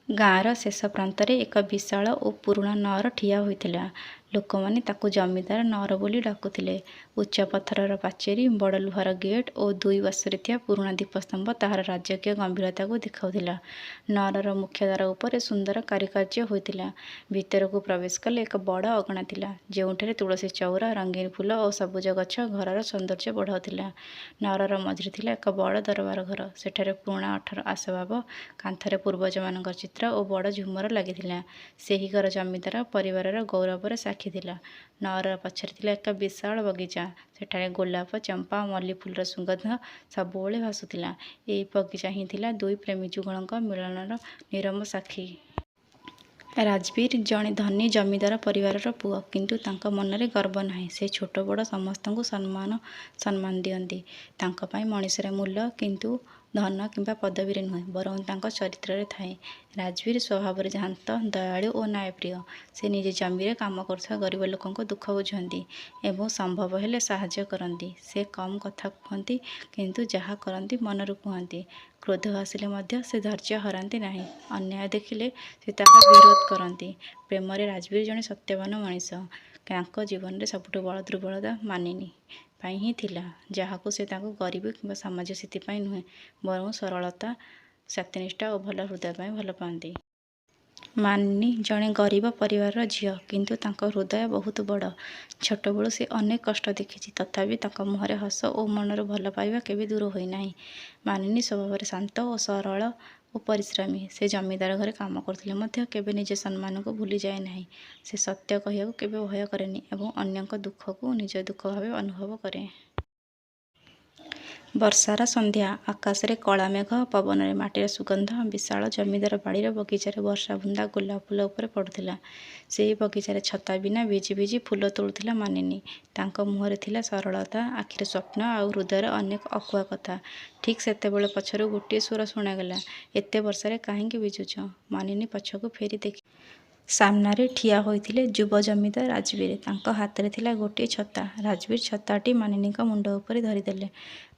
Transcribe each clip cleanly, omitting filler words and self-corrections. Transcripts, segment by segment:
ଗାଁର ଶେଷ ପ୍ରାନ୍ତରେ ଏକ ବିଶାଳ ଓ ପୁରୁଣା ନଅର ଠିଆ ହୋଇଥିଲା। ଲୋକମାନେ ତାକୁ ଜମିଦାର ନଅର ବୋଲି ଡାକୁଥିଲେ। ଉଚ୍ଚ ପଥରର ପାଚେରୀ, ବଡ଼ ଲୁହାର ଗେଟ୍ ଓ ଦୁଇ ପାର୍ଶ୍ୱରେ ଥିବା ପୁରୁଣା ଦୀପସ୍ତମ୍ଭ ତାହାର ରାଜକୀୟ ଗମ୍ଭୀରତାକୁ ଦେଖାଉଥିଲା। ନଅରର ମୁଖ୍ୟଦ୍ୱାର ଉପରେ ସୁନ୍ଦର କାରୁକାର୍ଯ୍ୟ ହୋଇଥିଲା। ଭିତରକୁ ପ୍ରବେଶ କଲେ ଏକ ବଡ଼ ଅଗଣା ଥିଲା, ଯେଉଁଠାରେ ତୁଳସୀ ଚଉରା, ରଙ୍ଗୀନ ଫୁଲ ଓ ସବୁଜ ଗଛ ଘରର ସୌନ୍ଦର୍ଯ୍ୟ ବଢ଼ାଉଥିଲା। ନଅରର ମଝିରେ ଥିଲା ଏକ ବଡ଼ ଦରବାର ଘର। ସେଠାରେ ପୁରୁଣା ଆସବାବ, କାନ୍ଥରେ ପୂର୍ବଜମାନଙ୍କର ଚିତ୍ର ଓ ବଡ଼ ଝୁମର ଲାଗିଥିଲା। ସେହି ଘର ଜମିଦାର ପରିବାରର ଗୌରବର ସାକ୍ଷୀ ଥିଲା। ନଅରର ପଛରେ ଥିଲା ଏକ ବିଶାଳ ବଗିଚା। ସେଠାରେ ଗୋଲାପ, ଚମ୍ପା ଓ ମଲ୍ଲୀ ଫୁଲର ସୁଗନ୍ଧ ସବୁବେଳେ ଭାସୁଥିଲା। ଏହି ବଗିଚା ହିଁ ଥିଲା ଦୁଇ ପ୍ରେମୀ ଯୁଗଳଙ୍କ ମିଳନର ନିରବ ସାକ୍ଷୀ। ରାଜବୀର ଜଣେ ଧନୀ ଜମିଦାର ପରିବାରର ପୁଅ, କିନ୍ତୁ ତାଙ୍କ ମନରେ ଗର୍ବ ନାହିଁ। ସେ ଛୋଟ ବଡ଼ ସମସ୍ତଙ୍କୁ ସମ୍ମାନ ଦିଅନ୍ତି। ତାଙ୍କ ପାଇଁ ମଣିଷର ମୂଲ୍ୟ କିନ୍ତୁ ଧନ କିମ୍ବା ପଦବୀରେ ନୁହେଁ, ବରଂ ତାଙ୍କ ଚରିତ୍ରରେ ଥାଏ। ରାଜବୀର ସ୍ୱଭାବରେ ଶାନ୍ତ, ଦୟାଳୁ ଓ ନ୍ୟାୟପ୍ରିୟ। ସେ ନିଜ ଜମିରେ କାମ କରୁଥିବା ଗରିବ ଲୋକଙ୍କ ଦୁଃଖ ବୁଝନ୍ତି ଏବଂ ସମ୍ଭବ ହେଲେ ସାହାଯ୍ୟ କରନ୍ତି। ସେ କମ୍ କଥା କୁହନ୍ତି, କିନ୍ତୁ ଯାହା କରନ୍ତି ମନରୁ କୁହନ୍ତି। କ୍ରୋଧ ଆସିଲେ ମଧ୍ୟ ସେ ଧୈର୍ଯ୍ୟ ହରାନ୍ତି ନାହିଁ। ଅନ୍ୟାୟ ଦେଖିଲେ ସେ ତାହାର ବିରୋଧ କରନ୍ତି। ପ୍ରେମରେ ରାଜବୀର ଜଣେ ସତ୍ୟବାନ ମଣିଷ। ତାଙ୍କ ଜୀବନରେ ସବୁଠୁ ବଡ଼ ଦୁର୍ବଳତା ମାନିନୀ ପାଇଁ ହିଁ ଥିଲା, ଯାହାକୁ ସେ ତାଙ୍କ ଗରିବୀ କିମ୍ବା ସାମାଜିକ ସ୍ଥିତି ପାଇଁ ନୁହେଁ, ବରଂ ସରଳତା, ସତ୍ୟନିଷ୍ଠା ଓ ଭଲ ହୃଦୟ ପାଇଁ ଭଲ ପାଆନ୍ତି। ମାନିନୀ ଜଣେ ଗରିବ ପରିବାରର ଝିଅ, କିନ୍ତୁ ତାଙ୍କ ହୃଦୟ ବହୁତ ବଡ଼। ଛୋଟବେଳୁ ସେ ଅନେକ କଷ୍ଟ ଦେଖିଛି, ତଥାପି ତାଙ୍କ ମୁହଁରେ ହସ ଓ ମନରୁ ଭଲ ପାଇବା କେବେ ଦୂର ହୋଇନାହିଁ। ମାନିନୀ ସ୍ୱଭାବରେ ଶାନ୍ତ ଓ ସରଳ ଓ ପରିଶ୍ରମୀ। ସେ ଜମିଦାର ଘରେ କାମ କରୁଥିଲେ ମଧ୍ୟ କେବେ ନିଜ ସମ୍ମାନକୁ ଭୁଲିଯାଏ ନାହିଁ। ସେ ସତ୍ୟ କହିବାକୁ କେବେ ଭୟ କରେନି ଏବଂ ଅନ୍ୟଙ୍କ ଦୁଃଖକୁ ନିଜ ଦୁଃଖ ଭାବେ ଅନୁଭବ କରେ। ବର୍ଷାର ସନ୍ଧ୍ୟା। ଆକାଶରେ କଳା ମେଘ, ପବନରେ ମାଟିର ସୁଗନ୍ଧ। ବିଶାଳ ଜମିଦାର ବାଡ଼ିର ବଗିଚାରେ ବର୍ଷା ବୁନ୍ଦା ଗୋଲାପ ଫୁଲ ଉପରେ ପଡ଼ୁଥିଲା। ସେହି ବଗିଚାରେ ଛତା ବିନା ଭିଜି ଭିଜି ଫୁଲ ତୋଳୁଥିଲା ମାନିନୀ। ତାଙ୍କ ମୁହଁରେ ଥିଲା ସରଳତା, ଆଖିରେ ସ୍ୱପ୍ନ ଆଉ ହୃଦୟରେ ଅନେକ ଅକୁହା କଥା। ଠିକ୍ ସେତେବେଳେ ପଛରୁ ଗୋଟିଏ ସ୍ୱର ଶୁଣାଗଲା, "ଏତେ ବର୍ଷାରେ କାହିଁକି ଭିଜୁଛ?" ମାନିନୀ ପଛକୁ ଫେରି ଦେଖି ସାମ୍ନାରେ ଠିଆ ହୋଇଥିଲେ ଯୁବ ଜମିଦାର ରାଜବୀର। ତାଙ୍କ ହାତରେ ଥିଲା ଗୋଟିଏ ଛତା। ରାଜବୀର ଛତାଟି ମାନିନୀଙ୍କ ମୁଣ୍ଡ ଉପରେ ଧରିଦେଲେ।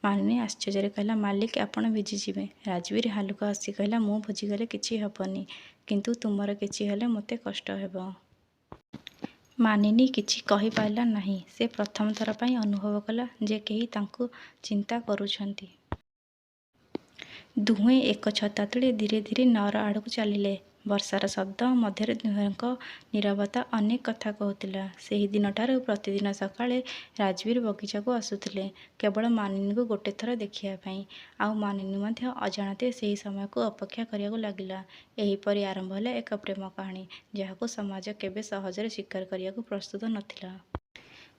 ମାନିନୀ ଆଶ୍ଚର୍ଯ୍ୟରେ କହିଲା, "ମାଲିକ, ଆପଣ ଭିଜିଯିବେ।" ରାଜବୀର ହାଲୁକା ହସି କହିଲା, "ମୁଁ ଭିଜିଗଲେ କିଛି ହେବନି, କିନ୍ତୁ ତୁମର କିଛି ହେଲେ ମୋତେ କଷ୍ଟ ହେବ।" ମାନିନୀ କିଛି କହିପାରିଲା ନାହିଁ। ସେ ପ୍ରଥମ ଥର ପାଇଁ ଅନୁଭବ କଲା ଯେ କେହି ତାଙ୍କୁ ଚିନ୍ତା କରୁଛନ୍ତି। ଦୁହେଁ ଏକ ଛତା ତଳେ ଧୀରେ ଧୀରେ ନଅର ଆଡ଼କୁ ଚାଲିଲେ। ବର୍ଷାର ଶବ୍ଦ ମଧ୍ୟରେ ଦୁହିଁଙ୍କ ନୀରବତା ଅନେକ କଥା କହୁଥିଲା। ସେହି ଦିନଠାରୁ ପ୍ରତିଦିନ ସକାଳେ ରାଜବୀର ବଗିଚାକୁ ଆସୁଥିଲେ, କେବଳ ମାନିନୀକୁ ଗୋଟେ ଥର ଦେଖିବା ପାଇଁ। ଆଉ ମାନିନୀ ମଧ୍ୟ ଅଜାଣତେ ସେହି ସମୟକୁ ଅପେକ୍ଷା କରିବାକୁ ଲାଗିଲା। ଏହିପରି ଆରମ୍ଭ ହେଲା ଏକ ପ୍ରେମ କାହାଣୀ, ଯାହାକୁ ସମାଜ କେବେ ସହଜରେ ସ୍ୱୀକାର କରିବାକୁ ପ୍ରସ୍ତୁତ ନଥିଲା।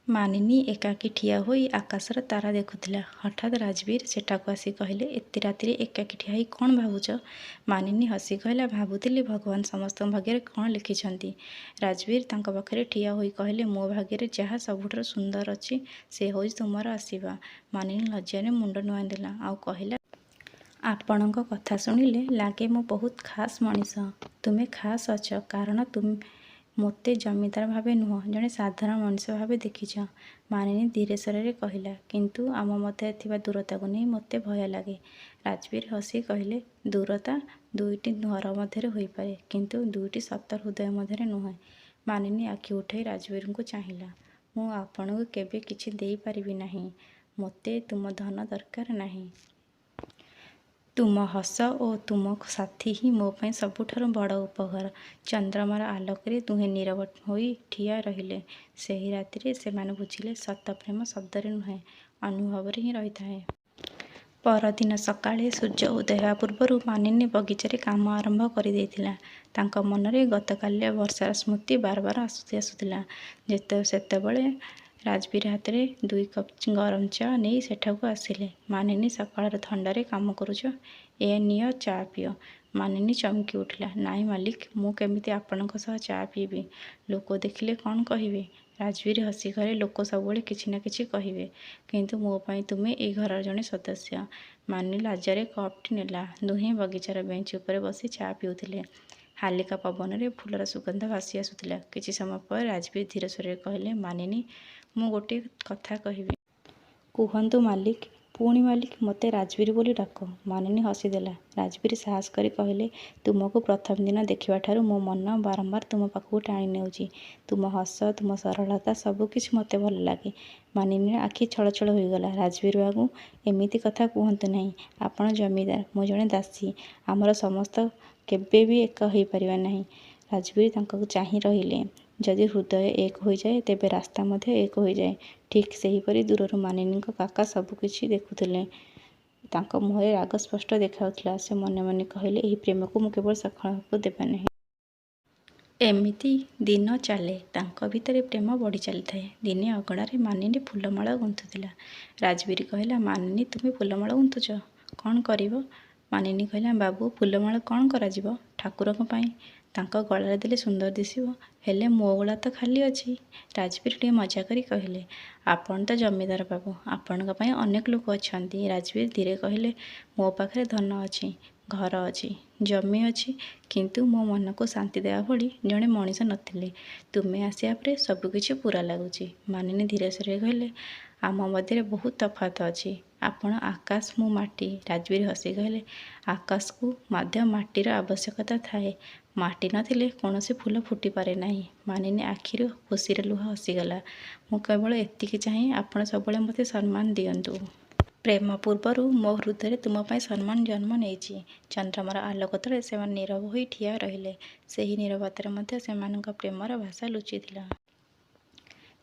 ମାନିନୀ ଏକାକୀ ଠିଆ ହୋଇ ଆକାଶର ତାରା ଦେଖୁଥିଲା। ହଠାତ୍ ରାଜବୀର ସେଠାକୁ ଆସି କହିଲେ, "ଏତେ ରାତିରେ ଏକାକୀ ଠିଆ ହୋଇ କ'ଣ ଭାବୁଛ?" ମାନିନୀ ହସି କହିଲା, "ଭାବୁଥିଲି ଭଗବାନ ସମସ୍ତଙ୍କ ଭାଗ୍ୟରେ କ'ଣ ଲେଖିଛନ୍ତି।" ରାଜବୀର ତାଙ୍କ ପାଖରେ ଠିଆ ହୋଇ କହିଲେ, "ମୋ ଭାଗ୍ୟରେ ଯାହା ସବୁଠାରୁ ସୁନ୍ଦର ଅଛି, ସେ ହେଉଛି ତୁମର ଆସିବା।" ମାନିନୀ ଲଜ୍ଜାରେ ମୁଣ୍ଡ ନୁଆଁଇଦେଲା ଆଉ କହିଲା, "ଆପଣଙ୍କ କଥା ଶୁଣିଲେ ଲାଗେ ମୁଁ ବହୁତ ଖାସ୍ ମଣିଷ।" "ତୁମେ ଖାସ୍ ଅଛ, କାରଣ ତୁମେ ମୋତେ ଜମିଦାର ଭାବେ ନୁହଁ, ଜଣେ ସାଧାରଣ ମଣିଷ ଭାବେ ଦେଖିଛ।" ମାନିନୀ ଧୀର ସ୍ୱରରେ କହିଲା, "କିନ୍ତୁ ଆମ ମଧ୍ୟରେ ଥିବା ଦୂରତାକୁ ନେଇ ମୋତେ ଭୟ ଲାଗେ।" ରାଜବୀର ହସି କହିଲେ, "ଦୂରତା ଦୁଇଟି ଘର ମଧ୍ୟରେ ହୋଇପାରେ, କିନ୍ତୁ ଦୁଇଟି ସତ ହୃଦୟ ମଧ୍ୟରେ ନୁହେଁ।" ମାନିନୀ ଆଖି ଉଠାଇ ରାଜବୀରଙ୍କୁ ଚାହିଁଲା, "ମୁଁ ଆପଣଙ୍କୁ କେବେ କିଛି ଦେଇପାରିବି ନାହିଁ। ମୋତେ ତୁମ ଧନ ଦରକାର ନାହିଁ। ତୁମ ହସ ଓ ତୁମ ସାଥୀ ହିଁ ମୋ ପାଇଁ ସବୁଠାରୁ ବଡ଼ ଉପହାର।" ଚନ୍ଦ୍ରମାର ଆଲୋକରେ ଦୁହେଁ ନୀରବ ହୋଇ ଠିଆ ରହିଲେ। ସେହି ରାତିରେ ସେମାନେ ବୁଝିଲେ, ସତ ପ୍ରେମ ଶବ୍ଦରେ ନୁହେଁ, ଅନୁଭବରେ ହିଁ ରହିଥାଏ। ପରଦିନ ସକାଳେ ସୂର୍ଯ୍ୟ ଉଦୟ ହେବା ପୂର୍ବରୁ ମାନିନୀ ବଗିଚାରେ କାମ ଆରମ୍ଭ କରିଦେଇଥିଲା। ତାଙ୍କ ମନରେ ଗତକାଲିର ବର୍ଷାର ସ୍ମୃତି ବାରବାର ଆସୁଥିଲା। ସେତେବେଳେ ରାଜବୀର ହାତରେ 2 କପ୍ ଗରମ ଚା ନେଇ ସେଠାକୁ ଆସିଲେ। "ମାନିନୀ, ସକାଳର ଥଣ୍ଡାରେ କାମ କରୁଛ, ଏ ନିଅ, ଚା ପିଅ।" ମାନିନୀ ଚମକି ଉଠିଲା, "ନାଇଁ ମାଲିକ, ମୁଁ କେମିତି ଆପଣଙ୍କ ସହ ଚା ପିଇବି? ଲୋକ ଦେଖିଲେ କ'ଣ କହିବେ?" ରାଜବୀର ହସି କହିଲେ, "ଲୋକ ସବୁବେଳେ କିଛି ନା କିଛି କହିବେ, କିନ୍ତୁ ମୋ ପାଇଁ ତୁମେ ଏ ଘରର ଜଣେ ସଦସ୍ୟ।" ମାନିନୀ ଲାଜରେ କପ୍ଟି ନେଲା। ଦୁହେଁ ବଗିଚାର ବେଞ୍ଚ ଉପରେ ବସି ଚା ପିଉଥିଲେ। ହାଲକା ପବନରେ ଫୁଲର ସୁଗନ୍ଧ ଭାସି ଆସୁଥିଲା। କିଛି ସମୟ ପରେ ରାଜବୀର ଧୀର ସ୍ୱରରେ କହିଲେ, "ମାନିନୀ, ମୁଁ ଗୋଟିଏ କଥା କହିବି।" "କୁହନ୍ତୁ ମାଲିକ।" ପୁଣି ମାଲିକ ମୋତେ ରାଜବୀର ବୋଲି ଡାକ। ମାନିନୀ ହସିଦେଲା। ରାଜବୀର ସାହସ କରି କହିଲେ, ତୁମକୁ ପ୍ରଥମ ଦିନ ଦେଖିବା ଠାରୁ ମୋ ମନ ବାରମ୍ବାର ତୁମ ପାଖକୁ ଟାଣି ନେଉଛି। ତୁମ ହସ, ତୁମ ସରଳତା ସବୁକିଛି ମୋତେ ଭଲ ଲାଗେ। ମାନିନୀର ଆଖି ଛଳଛଳ ହୋଇଗଲା। ରାଜବୀର ବାବୁ, ଏମିତି କଥା କୁହନ୍ତୁ ନାହିଁ। ଆପଣ ଜମିଦାର, ମୁଁ ଜଣେ ଦାସୀ। ଆମର ସମସ୍ତ କେବେ ବି ଏକ ହୋଇପାରିବା ନାହିଁ। ରାଜବୀର ତାଙ୍କୁ ଚାହିଁ ରହିଲେ। ଯଦି ହୃଦୟ ଏକ ହୋଇଯାଏ ତେବେ ରାସ୍ତା ମଧ୍ୟ ଏକ ହୋଇଯାଏ। ଠିକ୍ ସେହିପରି ଦୂରରୁ ମାନିନୀଙ୍କ କାକା ସବୁକିଛି ଦେଖୁଥିଲେ। ତାଙ୍କ ମୁହଁରେ ରାଗ ସ୍ପଷ୍ଟ ଦେଖାଯାଉଥିଲା। ସେ ମନେ ମନେ କହିଲେ, ଏହି ପ୍ରେମକୁ ମୁଁ କେବଳ ସଫଳ ହେବାକୁ ଦେବା ନାହିଁ। ଏମିତି ଦିନ ଚାଲେ। ତାଙ୍କ ଭିତରେ ପ୍ରେମ ବଢ଼ି ଚାଲିଥାଏ। ଦିନେ ଅଗଣାରେ ମାନିନୀ ଫୁଲମାଳ ଗୁନ୍ଥୁଥିଲା। ରାଜବୀର କହିଲା, ମାନିନୀ, ତୁମେ ଫୁଲମାଳ ଗୁନ୍ଥୁଛ? କ'ଣ କରିବ? ମାନିନୀ କହିଲା, ବାବୁ, ଫୁଲମାଳ କ'ଣ କରାଯିବ? ଠାକୁରଙ୍କ ପାଇଁ। ତାଙ୍କ ଗଳାରେ ଦେଲେ ସୁନ୍ଦର ଦିଶିବ। ହେଲେ ମୋ ଗଳା ତ ଖାଲି ଅଛି। ରାଜବୀର ଟିକେ ମଜା କରି କହିଲେ, ଆପଣ ତ ଜମିଦାର ବାବୁ, ଆପଣଙ୍କ ପାଇଁ ଅନେକ ଲୋକ ଅଛନ୍ତି। ରାଜବୀର ଧୀରେ କହିଲେ, ମୋ ପାଖରେ ଧନ ଅଛି, ଘର ଅଛି, ଜମି ଅଛି, କିନ୍ତୁ ମୋ ମନକୁ ଶାନ୍ତି ଦେବା ଭଳି ଜଣେ ମଣିଷ ନଥିଲେ। ତୁମେ ଆସିବା ପରେ ସବୁକିଛି ପୂରା ଲାଗୁଛି। ମାନିନୀ ଧୀରେ ସ୍ୱରରେ କହିଲେ, ଆମ ମଧ୍ୟରେ ବହୁତ ତଫାତ ଅଛି। ଆପଣ ଆକାଶ, ମୁଁ ମାଟି। ରାଜବୀର ହସି କହିଲେ, ଆକାଶକୁ ମଧ୍ୟ ମାଟିର ଆବଶ୍ୟକତା ଥାଏ। ମାଟି ନଥିଲେ କୌଣସି ଫୁଲ ଫୁଟିପାରେ ନାହିଁ। ମାନିନୀ ଆଖିରୁ ଖୁସିର ଲୁହ ହସିଗଲା। ମୁଁ କେବଳ ଏତିକି ଚାହେଁ, ଆପଣ ସବୁବେଳେ ମୋତେ ସମ୍ମାନ ଦିଅନ୍ତୁ। ପ୍ରେମ ପୂର୍ବରୁ ମୋ ହୃଦୟରେ ତୁମ ପାଇଁ ସମ୍ମାନ ଜନ୍ମ ନେଇଛି। ଚନ୍ଦ୍ରମାର ଆଲୋକ ତଳେ ସେମାନେ ନୀରବ ହୋଇ ଠିଆ ରହିଲେ। ସେହି ନୀରବତାରେ ମଧ୍ୟ ସେମାନଙ୍କ ପ୍ରେମର ଭାଷା ଲୁଚିଥିଲା।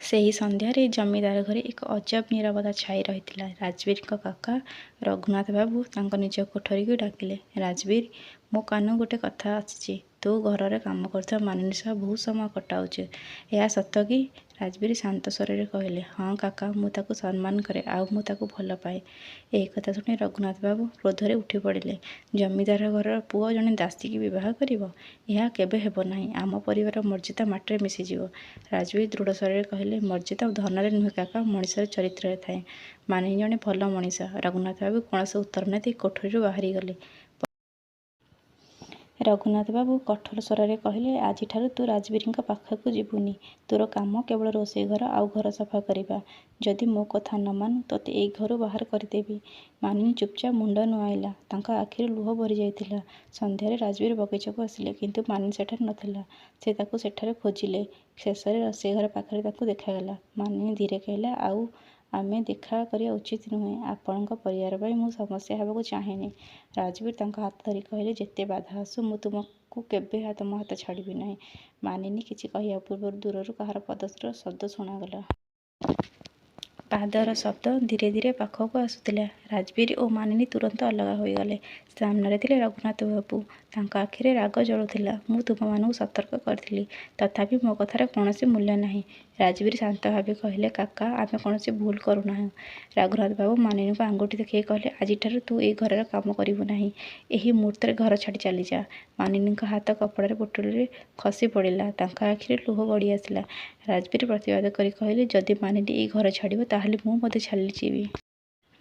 ସେହି ସନ୍ଧ୍ୟାରେ ଜମିଦାର ଘରେ ଏକ ଅଜବ ନୀରବତା ଛାଇ ରହିଥିଲା। ରାଜବୀରଙ୍କ କାକା ରଘୁନାଥ ବାବୁ ତାଙ୍କ ନିଜ କୋଠରୀକୁ ଡାକିଲେ। ରାଜବୀର, ମୋ କାନକୁ ଗୋଟେ କଥା ଆସିଛି। ତୁ ଘରରେ କାମ କରୁଥିବା ମାନିନୀ ସହ ବହୁତ ସମୟ କଟାଉଛୁ। ଏହା ସତ କି? ରାଜବୀର ଶାନ୍ତ ସ୍ୱରରେ କହିଲେ, ହଁ କାକା, ମୁଁ ତାକୁ ସମ୍ମାନ କରେ, ଆଉ ମୁଁ ତାକୁ ଭଲ ପାଏ। ଏହି କଥା ଶୁଣି ରଘୁନାଥ ବାବୁ କ୍ରୋଧରେ ଉଠି ପଡ଼ିଲେ। ଜମିଦାର ଘରର ପୁଅ ଜଣେ ଦାସୀକି ବିବାହ କରିବ? ଏହା କେବେ ହେବ ନାହିଁ। ଆମ ପରିବାରର ମର୍ଯ୍ୟାଦା ମାଟିରେ ମିଶିଯିବ। ରାଜବୀର ଦୃଢ଼ ସ୍ୱରରେ କହିଲେ, ମର୍ଯ୍ୟାଦା ଧନରେ ନୁହେଁ କାକା, ମଣିଷର ଚରିତ୍ରରେ ଥାଏ। ମାନିନୀ ଜଣେ ଭଲ ମଣିଷ। ରଘୁନାଥ ବାବୁ କୌଣସି ଉତ୍ତର ନ ଦେଇ କୋଠରୀରୁ ବାହାରିଗଲେ। ରଘୁନାଥ ବାବୁ କଠୋର ସ୍ୱରରେ କହିଲେ, ଆଜିଠାରୁ ତୁ ରାଜବୀରଙ୍କ ପାଖକୁ ଯିବୁନି। ତୋର କାମ କେବଳ ରୋଷେଇ ଘର ଆଉ ଘର ସଫା କରିବା। ଯଦି ମୋ କଥା ନ ମାନୁ ତୋତେ ଏଇ ଘରୁ ବାହାର କରିଦେବି। ମାନିନୀ ଚୁପଚାପ ମୁଣ୍ଡ ନୁଆଁଇଲା। ତାଙ୍କ ଆଖିରୁ ଲୁହ ଭରିଯାଇଥିଲା। ସନ୍ଧ୍ୟାରେ ରାଜବୀର ବଗିଚାକୁ ଆସିଲେ, କିନ୍ତୁ ମାନିନୀ ସେଠାରେ ନଥିଲା। ସେ ତାକୁ ସେଠାରେ ଖୋଜିଲେ। ଶେଷରେ ରୋଷେଇ ଘର ପାଖରେ ତାକୁ ଦେଖାଗଲା। ମାନିନୀ ଧୀରେ କହିଲା, ଆଉ ଆମେ ଦେଖା କରିବା ଉଚିତ ନୁହେଁ। ଆପଣଙ୍କ ପରିବାର ପାଇଁ ମୁଁ ସମସ୍ୟା ହେବାକୁ ଚାହେଁନି। ରାଜବୀର ତାଙ୍କ ହାତ ଧରି କହିଲେ, ଯେତେ ବାଧା ଆସୁ ମୁଁ ତୁମକୁ କେବେ ତମ ହାତ ଛାଡ଼ିବି ନାହିଁ। ମାନିନୀ କିଛି କହିବା ପୂର୍ବରୁ ଦୂରରୁ କାହାର ପଦର ଶବ୍ଦ ଶୁଣାଗଲା। ପାଦର ଶବ୍ଦ ଧୀରେ ଧୀରେ ପାଖକୁ ଆସୁଥିଲା। ରାଜବୀର ଓ ମାନିନୀ ତୁରନ୍ତ ଅଲଗା ହୋଇଗଲେ। ସାମ୍ନାରେ ଥିଲେ ରଘୁନାଥ ବାବୁ। ତାଙ୍କ ଆଖିରେ ରାଗ ଜଳୁଥିଲା। ମୁଁ ତୁମମାନଙ୍କୁ ସତର୍କ କରିଥିଲି, ତଥାପି ମୋ କଥାର କୌଣସି ମୂଲ୍ୟ ନାହିଁ। ରାଜବୀର ଶାନ୍ତ ଭାବେ କହିଲେ, କାକା, ଆମେ କୌଣସି ଭୁଲ କରୁନାହୁଁ। ରଘୁନାଥ ବାବୁ ମାନିନୀଙ୍କୁ ଆଙ୍ଗୁଠି ଦେଖାଇ କହିଲେ, ଆଜିଠାରୁ ତୁ ଏହି ଘରର କାମ କରିବୁ ନାହିଁ। ଏହି ମୁହୂର୍ତ୍ତରେ ଘର ଛାଡ଼ି ଚାଲିଯା। ମାନିନୀଙ୍କ ହାତ କପଡ଼ାର ପୁଟୁଳିରେ ଖସି ପଡ଼ିଲା। ତାଙ୍କ ଆଖିରେ ଲୁହ ଗଡ଼ି ଆସିଲା। ରାଜବୀର ପ୍ରତିବାଦ କରି କହିଲେ, ଯଦି ମାନିନୀ ଏହି ଘର ଛାଡ଼ିବ ତାହେଲେ ମୁଁ ମଧ୍ୟ ଚାଲିଯିବି।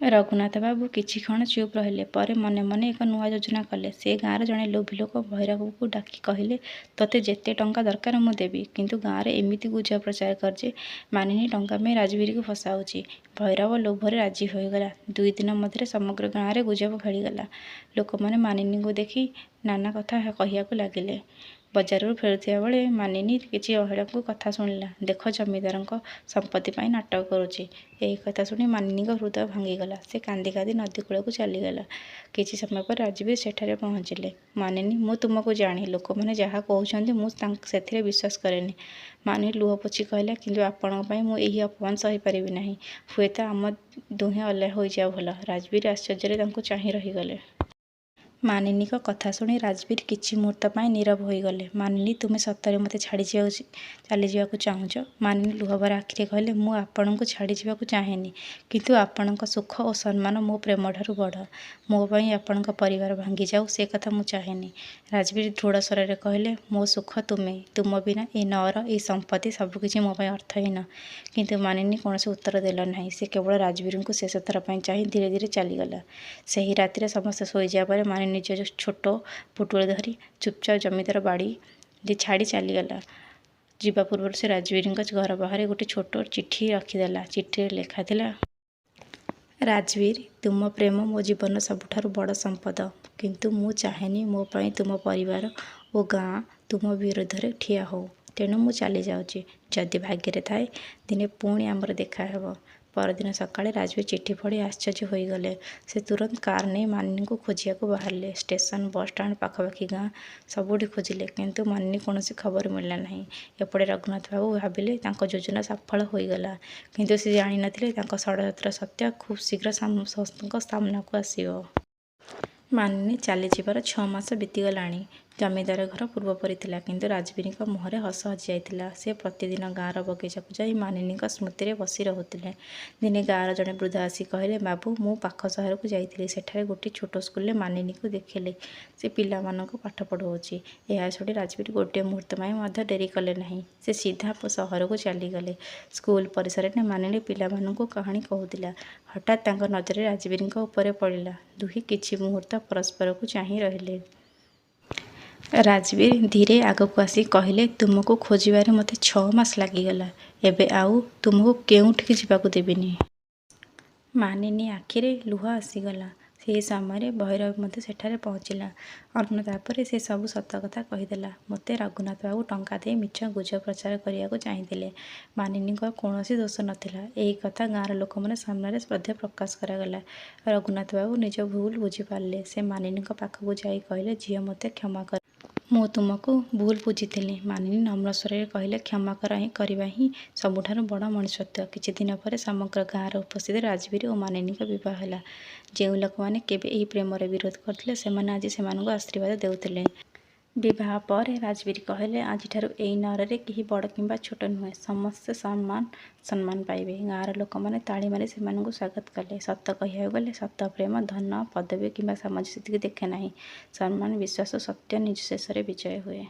ରଘୁନାଥ ବାବୁ କିଛିକ୍ଷଣ ଚୁପ୍ ରହିଲେ। ପରେ ମନେ ମନେ ଏକ ନୂଆ ଯୋଜନା କଲେ। ସେ ଗାଁର ଜଣେ ଲୋଭୀ ଲୋକ ଭୈରବକୁ ଡାକି କହିଲେ, ତୋତେ ଯେତେ ଟଙ୍କା ଦରକାର ମୁଁ ଦେବି, କିନ୍ତୁ ଗାଁରେ ଏମିତି ଗୁଜବ ପ୍ରଚାର କର ଯେ ମାନିନୀ ଟଙ୍କା ପାଇଁ ରାଜବୀରକୁ ଫସାଉଛି। ଭୈରବ ଲୋଭରେ ରାଜି ହୋଇଗଲା। 2 ଦିନ ମଧ୍ୟରେ ସମଗ୍ର ଗାଁରେ ଗୁଜବ ଖେଳିଗଲା। ଲୋକମାନେ ମାନିନୀକୁ ଦେଖି ନାନା କଥା କହିବାକୁ ଲାଗିଲେ। ବଜାରରୁ ଫେରୁଥିବା ବେଳେ ମାନିନୀ କିଛି ମହିଳାଙ୍କ କଥା ଶୁଣିଲା। ଦେଖ, ଜମିଦାରଙ୍କ ସମ୍ପତ୍ତି ପାଇଁ ନାଟକ କରୁଛି। ଏହି କଥା ଶୁଣି ମାନିନୀଙ୍କ ହୃଦୟ ଭାଙ୍ଗିଗଲା। ସେ କାନ୍ଦି କାନ୍ଦି ନଦୀ କୂଳକୁ ଚାଲିଗଲା। କିଛି ସମୟ ପରେ ରାଜବୀର ସେଠାରେ ପହଞ୍ଚିଲେ। ମାନିନୀ, ମୁଁ ତୁମକୁ ଜାଣେ। ଲୋକମାନେ ଯାହା କହୁଛନ୍ତି ମୁଁ ସେଥିରେ ବିଶ୍ୱାସ କରେନି। ମାନିନୀ ଲୁହ ପୋଛି କହିଲା, କିନ୍ତୁ ଆପଣଙ୍କ ପାଇଁ ମୁଁ ଏହି ଅପମାନ ସହିପାରିବି ନାହିଁ। ହୁଏତ ଆମ ଦୁହେଁ ଅଲଗା ହୋଇଯିବା ଭଲ। ରାଜବୀର ଆଶ୍ଚର୍ଯ୍ୟରେ ତାଙ୍କୁ ଚାହିଁ ରହିଗଲେ। ମାନିନୀଙ୍କ କଥା ଶୁଣି ରାଜବୀର କିଛି ମୁହୂର୍ତ୍ତ ପାଇଁ ନୀରବ ହୋଇଗଲେ। ମାନିନୀ, ତୁମେ ସତରେ ମୋତେ ଛାଡ଼ି ଚାଲିଯିବାକୁ ଚାହୁଁଛ? ମାନିନୀ ଲୁହଭରା ଆଖିରେ କହିଲେ, ମୁଁ ଆପଣଙ୍କୁ ଛାଡ଼ି ଯିବାକୁ ଚାହେଁନି, କିନ୍ତୁ ଆପଣଙ୍କ ସୁଖ ଓ ସମ୍ମାନ ମୋ ପ୍ରେମଠାରୁ ବଡ଼। ମୋ ପାଇଁ ଆପଣଙ୍କ ପରିବାର ଭାଙ୍ଗିଯାଉ ସେ କଥା ମୁଁ ଚାହେଁନି। ରାଜବୀର ଦୃଢ଼ ସ୍ୱରରେ କହିଲେ, ମୋ ସୁଖ ତୁମେ। ତୁମ ବିନା ଏ ନଅର, ଏହି ସମ୍ପତ୍ତି ସବୁକିଛି ମୋ ପାଇଁ ଅର୍ଥହୀନ। କିନ୍ତୁ ମାନିନୀ କୌଣସି ଉତ୍ତର ଦେଲା ନାହିଁ। ସେ କେବଳ ରାଜବୀରଙ୍କୁ ଶେଷ ଥର ପାଇଁ ଚାହିଁ ଧୀରେ ଧୀରେ ଚାଲିଗଲା। ସେହି ରାତିରେ ସମସ୍ତେ ଶୋଇଯିବା ପରେ ମାନିନୀ ନିଜ ଛୋଟ ପୁଟୁଳି ଧରି ଚୁପଚାପ ଜମିଦାର ବାଡ଼ି ଛାଡ଼ି ଚାଲିଗଲା। ଯିବା ପୂର୍ବରୁ ସେ ରାଜବୀରଙ୍କ ଘର ବାହାରେ ଗୋଟିଏ ଛୋଟ ଚିଠି ରଖିଦେଲା। ଚିଠିରେ ଲେଖାଥିଲା, ରାଜବୀର, ତୁମ ପ୍ରେମ ମୋ ଜୀବନର ସବୁଠାରୁ ବଡ଼ ସମ୍ପଦ। କିନ୍ତୁ ମୁଁ ଚାହେଁନି ମୋ ପାଇଁ ତୁମ ପରିବାର ଓ ଗାଁ ତୁମ ବିରୁଦ୍ଧରେ ଠିଆ ହଉ। ତେଣୁ ମୁଁ ଚାଲିଯାଉଛି। ଯଦି ଭାଗ୍ୟରେ ଥାଏ ଦିନେ ପୁଣି ଆମର ଦେଖା ହେବ। ପରଦିନ ସକାଳେ ରାଜବୀର ଚିଠି ପଢ଼ି ଆଶ୍ଚର୍ଯ୍ୟ ହୋଇଗଲେ। ସେ ତୁରନ୍ତ କାର୍ ନେଇ ମାନିନୀକୁ ଖୋଜିବାକୁ ବାହାରିଲେ। ଷ୍ଟେସନ, ବସ୍ଷ୍ଟାଣ୍ଡ, ପାଖାପାଖି ଗାଁ ସବୁଠି ଖୋଜିଲେ, କିନ୍ତୁ ମାନିନୀ କୌଣସି ଖବର ମିଳିଲା ନାହିଁ। ଏପଟେ ରଘୁନାଥ ବାବୁ ଭାବିଲେ ତାଙ୍କ ଯୋଜନା ସଫଳ ହୋଇଗଲା, କିନ୍ତୁ ସେ ଜାଣିନଥିଲେ ତାଙ୍କ ଷଡ଼ଯନ୍ତ୍ର ସତ୍ୟ ଖୁବ୍ ଶୀଘ୍ର ସମସ୍ତଙ୍କ ସାମ୍ନାକୁ ଆସିବ। ମାନିନୀ ଚାଲିଯିବାର 6 ମାସ ବିତିଗଲାଣି। ଜମିଦାର ଘର ପୂର୍ବପରି ଥିଲା, କିନ୍ତୁ ରାଜବୀରଙ୍କ ମୁହଁରେ ହସ ହଜିଯାଇଥିଲା। ସେ ପ୍ରତିଦିନ ଗାଁର ବଗିଚାକୁ ଯାଇ ମାନିନୀଙ୍କ ସ୍ମୃତିରେ ବସି ରହୁଥିଲେ। ଦିନେ ଗାଁର ଜଣେ ବୃଦ୍ଧ ଆସି କହିଲେ, ବାବୁ, ମୁଁ ପାଖ ସହରକୁ ଯାଇଥିଲି। ସେଠାରେ ଗୋଟିଏ ଛୋଟ ସ୍କୁଲରେ ମାନିନୀକୁ ଦେଖିଲି। ସେ ପିଲାମାନଙ୍କୁ ପାଠ ପଢ଼ାଉଛି। ଏହା ଶୁଣି ରାଜବୀର ଗୋଟିଏ ମୁହୂର୍ତ୍ତ ପାଇଁ ମଧ୍ୟ ଡେରି କଲେ ନାହିଁ। ସେ ସିଧା ସହରକୁ ଚାଲିଗଲେ। ସ୍କୁଲ ପରିସରରେ ମାନିନୀ ପିଲାମାନଙ୍କୁ କାହାଣୀ କହୁଥିଲା। ହଠାତ୍ ତାଙ୍କ ନଜର ରାଜବୀରଙ୍କ ଉପରେ ପଡ଼ିଲା। ଦୁହେଁ କିଛି ମୁହୂର୍ତ୍ତ ପରସ୍ପରକୁ ଚାହିଁ ରହିଲେ। ରାଜବୀର ଧୀରେ ଆଗକୁ ଆସି କହିଲେ, ତୁମକୁ ଖୋଜିବାରେ ମୋତେ 6 ମାସ ଲାଗିଗଲା। ଏବେ ଆଉ ତୁମକୁ କେଉଁଠିକି ଯିବାକୁ ଦେବିନି। ମାନିନୀ ଆଖିରେ ଲୁହ ଆସିଗଲା। ସେହି ସମୟରେ ଭୈରବୀ ମଧ୍ୟ ସେଠାରେ ପହଞ୍ଚିଲା। ଅନୁତାପରେ ସେ ସବୁ ସତ କଥା କହିଦେଲା। ମୋତେ ରଘୁନାଥ ବାବୁ ଟଙ୍କା ଦେଇ ମିଛ ଗୁଜବ ପ୍ରଚାର କରିବାକୁ ଚାହିଁଥିଲେ। ମାନିନୀଙ୍କର କୌଣସି ଦୋଷ ନଥିଲା। ଏହି କଥା ଗାଁର ଲୋକମାନଙ୍କ ସାମ୍ନାରେ ମଧ୍ୟ ପ୍ରକାଶ କରାଗଲା। ରଘୁନାଥ ବାବୁ ନିଜ ଭୁଲ ବୁଝିପାରିଲେ। ସେ ମାନିନୀଙ୍କ ପାଖକୁ ଯାଇ କହିଲେ, ଝିଅ, ମୋତେ କ୍ଷମା କର। ମୁଁ ତୁମକୁ ଭୁଲ ବୁଝିଥିଲି। ମାନିନୀ ନମ୍ର ସ୍ୱରରେ କହିଲେ, କ୍ଷମା କରିବା ହିଁ ସବୁଠାରୁ ବଡ଼ ମଣିଷତ୍ୱ। କିଛି ଦିନ ପରେ ସମଗ୍ର ଗାଁର ଉପସ୍ଥିତିରେ ରାଜବୀର ଓ ମାନିନୀଙ୍କ ବିବାହ ହେଲା। ଯେଉଁ ଲୋକମାନେ କେବେ ଏହି ପ୍ରେମର ବିରୋଧ କରୁଥିଲେ, ସେମାନେ ଆଜି ସେମାନଙ୍କୁ ଆଶୀର୍ବାଦ ଦେଉଥିଲେ। ବିବାହ ପରେ ରାଜବୀର କହିଲେ, ଆଜିଠାରୁ ଏହି ନଗରରେ କେହି ବଡ଼ କିମ୍ବା ଛୋଟ ନୁହେଁ, ସମସ୍ତେ ସମାନ ସମ୍ମାନ ପାଇବେ। ଗାଁର ଲୋକମାନେ ତାଳି ମାରି ସେମାନଙ୍କୁ ସ୍ୱାଗତ କଲେ। ସତ କହିବାକୁ ଗଲେ, ସତ ପ୍ରେମ ଧନ, ପଦବୀ କିମ୍ବା ସାମାଜିକ ସ୍ଥିତିକୁ ଦେଖେ ନାହିଁ। ସମ୍ମାନ, ବିଶ୍ୱାସ ଓ ସତ୍ୟ ଶେଷରେ ବିଜୟ ହୁଏ।